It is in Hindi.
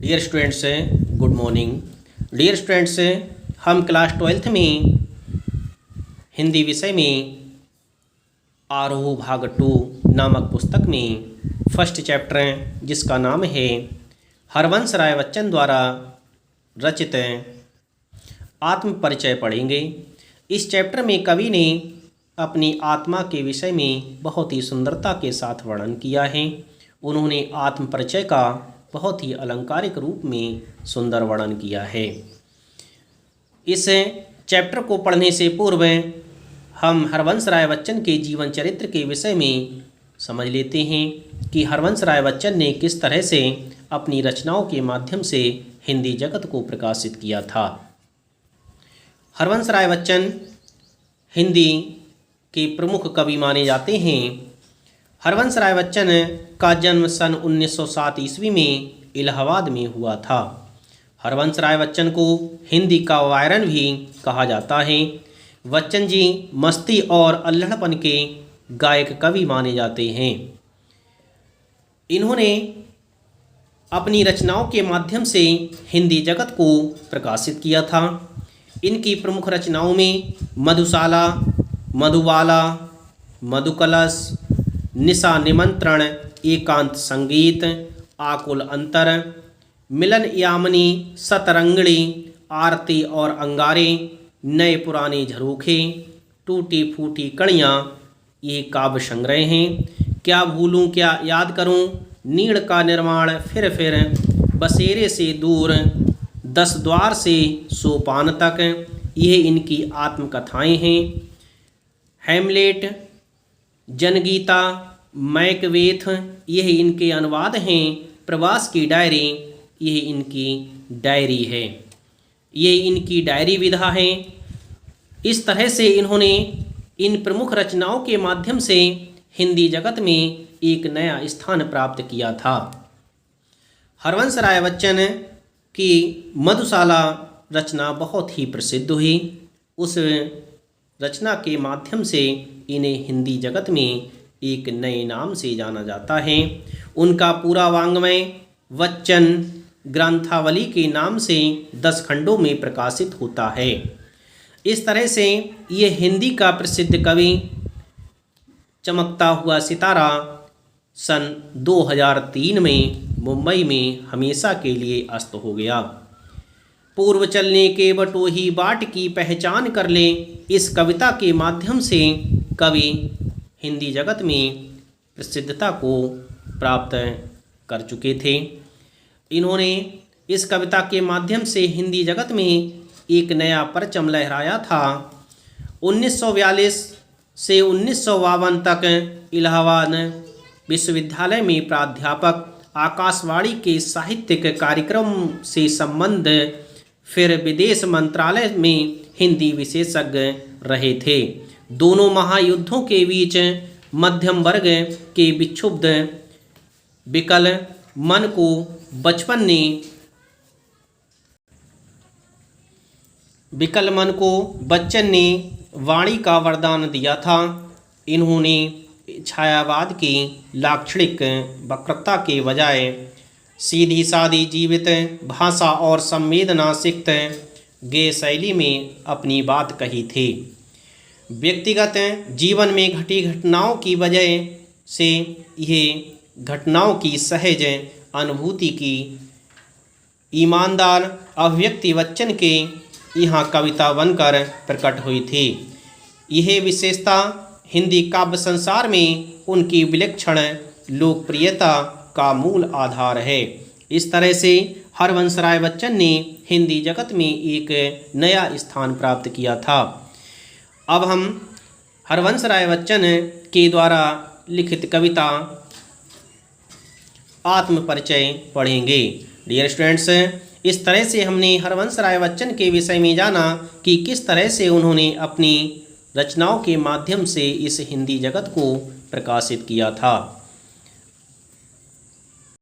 Dear students, good morning. Dear students, हम क्लास 12th में हिंदी विषय में आरोह भाग 2 नामक पुस्तक में फर्स्ट चैप्टर जिसका नाम है हरवंश राय बच्चन द्वारा रचित आत्म परिचय पढ़ेंगे। इस चैप्टर में कवि ने अपनी आत्मा के विषय में बहुत ही सुंदरता के साथ वर्णन किया है। उन्होंने आत्म परिचय का बहुत ही अलंकारिक रूप में सुंदर वर्णन किया है। इस चैप्टर को पढ़ने से पूर्व हम हरवंश राय बच्चन के जीवन चरित्र के विषय में समझ लेते हैं कि हरवंश राय बच्चन ने किस तरह से अपनी रचनाओं के माध्यम से हिंदी जगत को प्रकाशित किया था। हरवंश राय बच्चन हिंदी के प्रमुख कवि माने जाते हैं। हरवंश राय बच्चन का जन्म सन 1907 ईस्वी में इलाहाबाद में हुआ था। हरवंश राय बच्चन को हिंदी का वायरन भी कहा जाता है। बच्चन जी मस्ती और अल्हड़पन के गायक कवि माने जाते हैं। इन्होंने अपनी रचनाओं के माध्यम से हिंदी जगत को प्रकाशित किया था। इनकी प्रमुख रचनाओं में मधुशाला, मधुबाला, मधुकलश, निशा निमंत्रण, एकांत संगीत, आकुल अंतर, मिलन यामिनी, सतरंगणी, आरती और अंगारे, नए पुराने झरोखे, टूटी फूटी कड़ियाँ, ये काव्य संग्रह हैं। क्या भूलूं क्या याद करूं, नीड़ का निर्माण, फिर बसेरे से दूर, 10 द्वार से सोपान तक, यह इनकी आत्मकथाएं हैं। हैमलेट, जनगीता, मैकबेथ, यह इनके अनुवाद हैं। प्रवास की डायरी, यह इनकी डायरी है। ये इनकी डायरी विधा है। इस तरह से इन्होंने इन प्रमुख रचनाओं के माध्यम से हिंदी जगत में एक नया स्थान प्राप्त किया था। हरवंश राय बच्चन की मधुशाला रचना बहुत ही प्रसिद्ध हुई। उस रचना के माध्यम से इन्हें हिंदी जगत में एक नए नाम से जाना जाता है। उनका पूरा वाङ्मय बच्चन ग्रंथावली के नाम से 10 खंडों में प्रकाशित होता है। इस तरह से ये हिंदी का प्रसिद्ध कवि चमकता हुआ सितारा सन 2003 में मुंबई में हमेशा के लिए अस्त हो गया। पूर्व चलने के बटोही बाट की पहचान कर ले, इस कविता के माध्यम से कवि हिंदी जगत में प्रसिद्धता को प्राप्त कर चुके थे। इन्होंने इस कविता के माध्यम से हिंदी जगत में एक नया परचम लहराया था। 1942 से 1952 तक इलाहाबाद विश्वविद्यालय में प्राध्यापक, आकाशवाणी के साहित्यिक कार्यक्रम से संबंध, फिर विदेश मंत्रालय में हिंदी विशेषज्ञ रहे थे। दोनों महायुद्धों के बीच मध्यम वर्ग के विक्षुब्ध विकल मन को बच्चन ने वाणी का वरदान दिया था। इन्होंने छायावाद की लाक्षणिक वक्रता के बजाय सीधी सादी जीवित भाषा और संवेदना सिक्त गेय शैली में अपनी बात कही थी। व्यक्तिगत जीवन में घटी घटनाओं की वजह से ये घटनाओं की सहज अनुभूति की ईमानदार अभिव्यक्ति बच्चन के यहाँ कविता बनकर प्रकट हुई थी। यह विशेषता हिंदी काव्य संसार में उनकी विलक्षण लोकप्रियता का मूल आधार है। इस तरह से हरवंश राय बच्चन ने हिंदी जगत में एक नया स्थान प्राप्त किया था। अब हम हरवंश राय बच्चन के द्वारा लिखित कविता आत्म परिचय पढ़ेंगे। डियर स्टूडेंट्स, इस तरह से हमने हरवंश राय बच्चन के विषय में जाना कि किस तरह से उन्होंने अपनी रचनाओं के माध्यम से इस हिंदी जगत को प्रकाशित किया था।